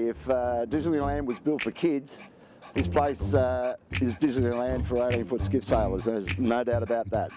If Disneyland was built for kids, this place is Disneyland for 18-foot skiff sailors. There's no doubt about that.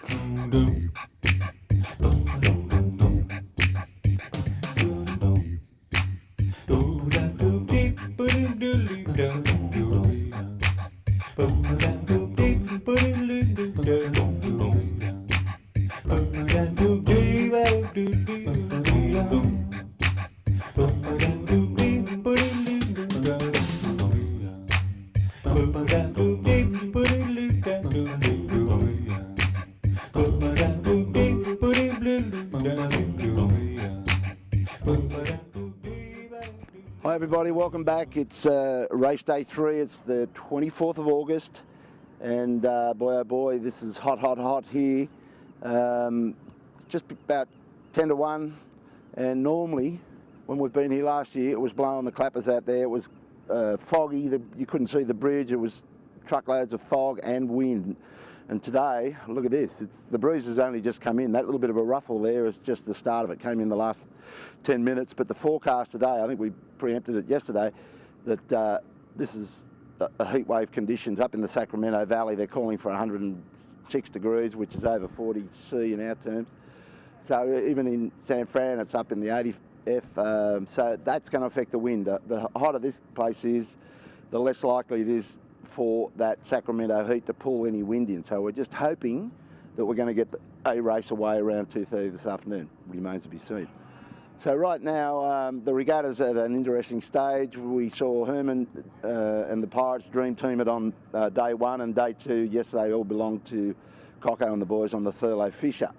Hi everybody, welcome back. It's race day 3. It's the 24th of August, and boy oh boy, this is hot here. It's just about 10 to 1, and normally when we've been here last year it was blowing the clappers out there. It was foggy, you couldn't see the bridge, it was truckloads of fog and wind. And today, look at this, the breeze has only just come in. That little bit of a ruffle there is just the start of it. Came in the last 10 minutes, but the forecast today, I think we preempted it yesterday, that this is a heat wave conditions up in the Sacramento Valley. They're calling for 106 degrees, which is over 40 C in our terms. So even in San Fran, it's up in the 80 F. So that's going to affect the wind. The hotter this place is, the less likely it is for that Sacramento heat to pull any wind in. So we're just hoping that we're going to get a race away around 2:30 this afternoon. Remains to be seen. So right now, the regatta's at an interesting stage. We saw Herman and the Pirates Dream Team it on day 1 and day 2 yesterday all belonged to Cocko and the boys on the Thurlow Fisher.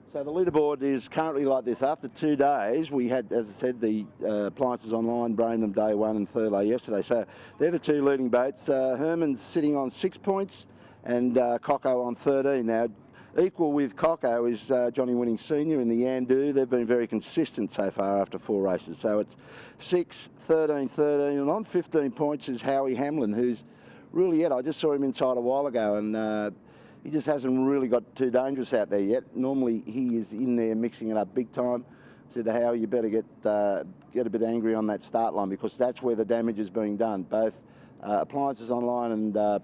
So the leaderboard is currently like this. After 2 days, we had, as I said, the Appliances Online, Brainham day 1 and Thurlow yesterday. So they're the 2 leading boats. Herman's sitting on 6 points and Cocko on 13. Now, equal with Cocko is Johnny Winning Senior in the Yandu. They've been very consistent so far after 4 races. So it's 6, 13, 13, and on 15 points is Howie Hamlin, who's really I just saw him inside a while ago, and he just hasn't really got too dangerous out there yet. Normally he is in there mixing it up big time. I said to Howie, you better get a bit angry on that start line, because that's where the damage is being done. Both Appliances Online and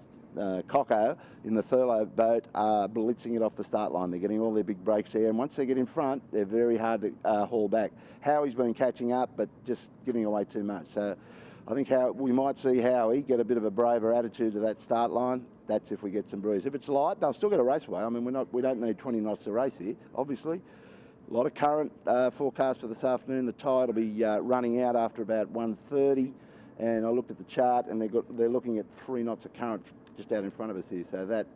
Cocko in the Thurlow boat are blitzing it off the start line. They're getting all their big breaks there, and once they get in front, they're very hard to haul back. Howie's been catching up, but just giving away too much. So I think we might see Howie get a bit of a braver attitude to that start line. That's if we get some breeze. If it's light, they'll still get a race away. I mean, we don't need 20 knots to race here, obviously. A lot of current forecast for this afternoon. The tide will be running out after about 1:30, and I looked at the chart, and they're looking at 3 knots of current just out in front of us here. So that,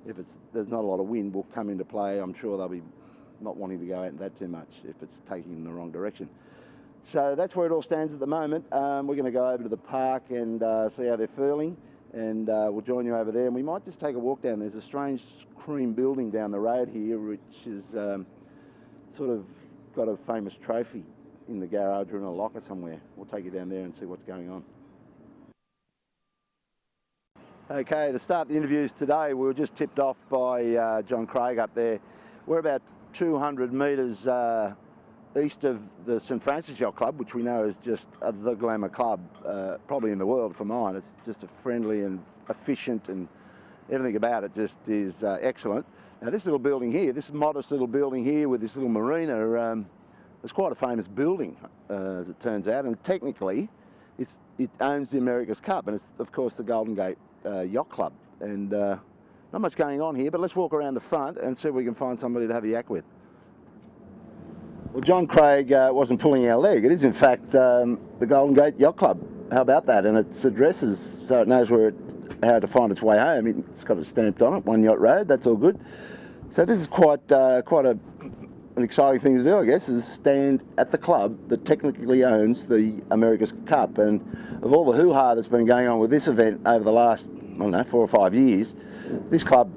if there's not a lot of wind, will come into play. I'm sure they'll be not wanting to go out that too much if it's taking in the wrong direction. So that's where it all stands at the moment. We're going to go over to the park and see how they're feeling. And we'll join you over there, and we might just take a walk down. There's a strange cream building down the road here, which is sort of got a famous trophy in the garage or in a locker somewhere. We'll take you down there and see what's going on. Okay, to start the interviews today, we were just tipped off by John Craig up there. We're about 200 metres east of the St Francis Yacht Club, which we know is just the glamour club, probably in the world for mine. It's just a friendly and efficient, and everything about it just is excellent. Now this little building here, this modest little building here with this little marina, it's quite a famous building, as it turns out, and technically it owns the America's Cup, and it's of course the Golden Gate Yacht Club. And not much going on here, but let's walk around the front and see if we can find somebody to have a yak with. Well, John Craig wasn't pulling our leg. It is, in fact, the Golden Gate Yacht Club. How about that? And its addresses, so it knows how to find its way home. It's got it stamped on it, One Yacht Road. That's all good. So this is quite an exciting thing to do, I guess, is stand at the club that technically owns the America's Cup. And of all the hoo-ha that's been going on with this event over the last, 4 or 5 years, this club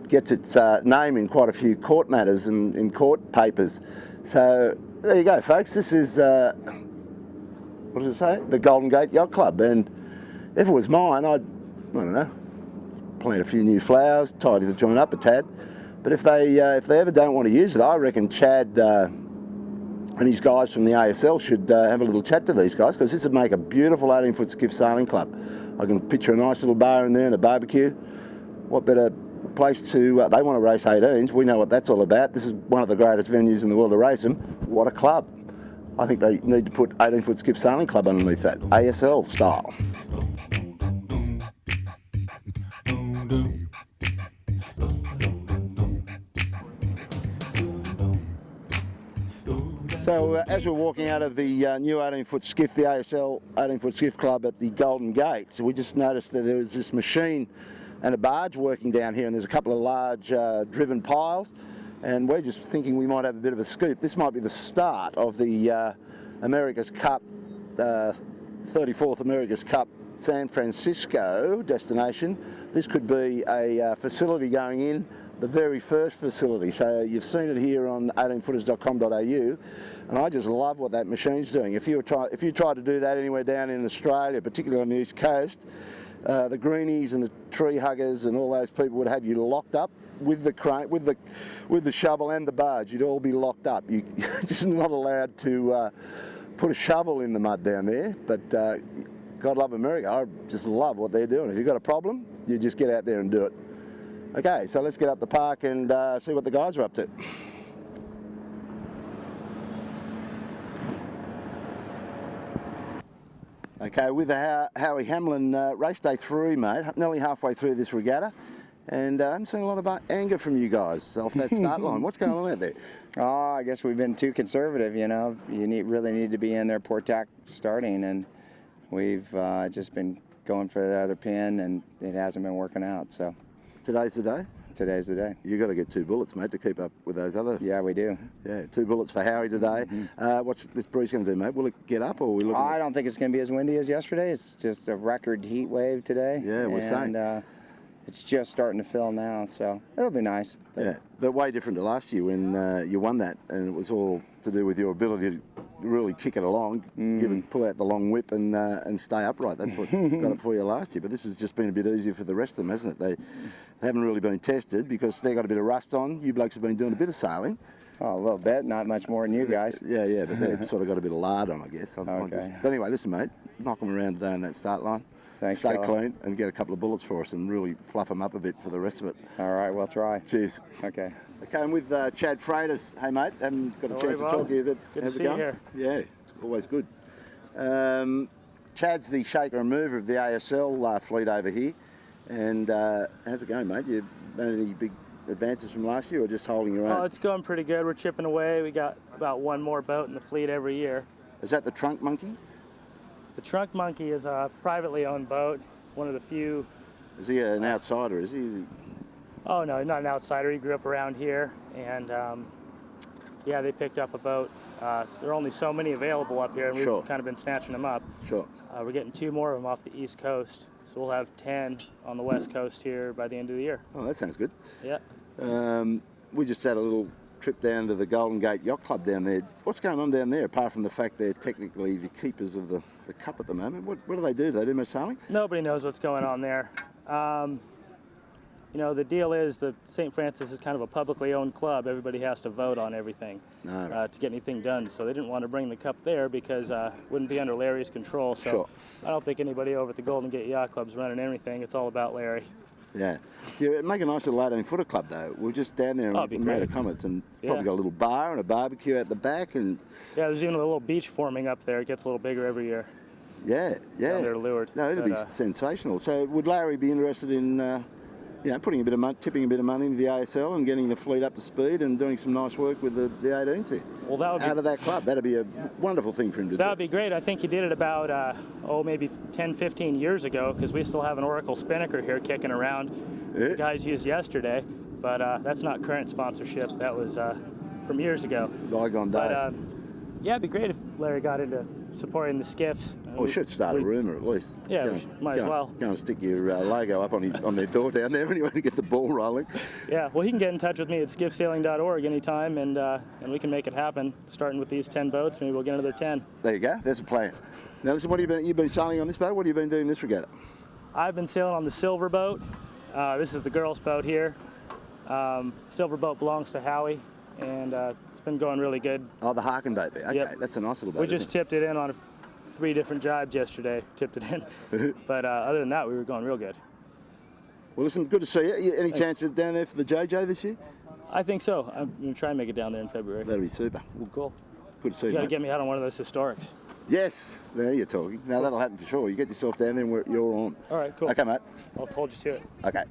gets its name in quite a few court matters and in court papers. So there you go, folks. This is, what does it say? The Golden Gate Yacht Club. And if it was mine, I'd, plant a few new flowers, tidy the joint up a tad. But if they ever don't want to use it, I reckon Chad and his guys from the ASL should have a little chat to these guys, because this would make a beautiful 18-foot skiff sailing club. I can picture a nice little bar in there and a barbecue. What better place to... they want to race 18s. We know what that's all about. This is one of the greatest venues in the world to race them. What a club. I think they need to put 18-foot skiff sailing club underneath that, ASL style. So as we're walking out of the new 18-foot skiff, the ASL 18-foot skiff club at the Golden Gate, we just noticed that there was this machine and a barge working down here, and there's a couple of large driven piles, and we're just thinking we might have a bit of a scoop. This might be the start of the America's Cup, 34th America's Cup San Francisco destination. This could be a facility going in, the very first facility. So you've seen it here on 18footers.com.au, and I just love what that machine's doing. If you try to do that anywhere down in Australia, particularly on the East Coast, the greenies and the tree huggers and all those people would have you locked up with the crane, with the shovel and the barge. You'd all be locked up. You're just not allowed to put a shovel in the mud down there. But God love America. I just love what they're doing. If you've got a problem, you just get out there and do it. Okay, so let's get up the park and see what the guys are up to. Okay, with the Howie Hamlin race day 3, mate, nearly halfway through this regatta, and I haven't seen a lot of anger from you guys off that start line. What's going on out there? Oh, I guess we've been too conservative, you know. You really need to be in there port tack starting, and we've just been going for the other pin, and it hasn't been working out, so. Today's the day? Today's the day. You've got to get 2 bullets, mate, to keep up with those other... Yeah, we do. Yeah, 2 bullets for Howie today. What's this breeze going to do, mate? Will it get up, or are we looking I don't think it's going to be as windy as yesterday. It's just a record heat wave today. Yeah, we're saying. It's just starting to fill now, so it'll be nice. But yeah, but way different to last year when you won that, and it was all to do with your ability to really kick it along, pull out the long whip and stay upright. That's what got it for you last year. But this has just been a bit easier for the rest of them, hasn't it? They haven't really been tested because they got a bit of rust on. You blokes have been doing a bit of sailing. Oh, a little bit, not much more than you guys. Yeah, but they've sort of got a bit of lard on, I guess. Okay. But anyway, listen, mate, knock them around today on that start line. Thanks, Stay fella. clean and get a couple of bullets for us and really fluff them up a bit for the rest of it. All right, we'll try. Cheers. Okay. Okay, I'm with Chad Freitas. Hey, mate, haven't got a chance to talk to you, but good how's to it see going? you here. Yeah, always good. Chad's the shaker and mover of the ASL fleet over here. And how's it going, mate? You made any big advances from last year, or just holding your own? Oh, it's going pretty good. We're chipping away. We got about 1 more boat in the fleet every year. Is that the Trunk Monkey? The Trunk Monkey is a privately owned boat, one of the few. Is he an outsider, is he? Oh no, not an outsider. He grew up around here, and yeah, they picked up a boat. There are only so many available up here, and Sure. we've kind of been snatching them up. Sure. We're getting 2 more of them off the East Coast, so we'll have 10 on the West Coast here by the end of the year. Oh, that sounds good. Yeah. We just had a little trip down to the Golden Gate Yacht Club down there. What's going on down there, apart from the fact they're technically the keepers of the cup at the moment? What do they do? Do they do much sailing? Nobody knows what's going on there. You know, the deal is that St. Francis is kind of a publicly owned club. Everybody has to vote on everything to get anything done. So they didn't want to bring the cup there because it wouldn't be under Larry's control. So Sure. I don't think anybody over at the Golden Gate Yacht Club's running anything. It's all about Larry. Yeah. You make a nice little 18-footer club, though. We're just down there and made a comment, and probably got a little bar and a barbecue at the back. And yeah, there's even a little beach forming up there. It gets a little bigger every year. Yeah. Down there to Leeward. No, it'd be sensational. So would Larry be interested in... putting a bit of money, tipping a bit of money into the ASL and getting the fleet up to speed and doing some nice work with the 18s here? Well, that would be, out of that club. That'd be a wonderful thing for him to do. That would be great. I think he did it about, maybe 10, 15 years ago, because we still have an Oracle Spinnaker here kicking around. Yeah. The guys used yesterday, but that's not current sponsorship. That was from years ago. Bygone days. But yeah, it'd be great if Larry got into supporting the skiffs. Well, we should start a rumour at least. Yeah, might as well. Go and stick your logo up on their door down there anyway to get the ball rolling. Yeah, well, he can get in touch with me at skiffsailing.org anytime, and we can make it happen. Starting with these 10 boats, maybe we'll get another 10. There you go. There's a plan. Now, listen, you've been sailing on this boat? What have you been doing this regatta? I've been sailing on the Silver boat. This is the girls' boat here. Silver boat belongs to Howie, and it's been going really good. Oh, the Harkin boat there. Okay, Yep. that's a nice little boat. We just tipped it in on 3 different jibes yesterday. Tipped it in, but other than that, we were going real good. Well, listen, good to see you. Any chance of down there for the JJ this year? I think so. I'm gonna try and make it down there in February. That'll be super. Well, cool. Good to see You you, got to mate. get me out on one of those historics. Yes, now you're talking. Now that'll happen for sure. You get yourself down there and you're on. All right, cool. Okay, mate. I'll hold you to it. Okay.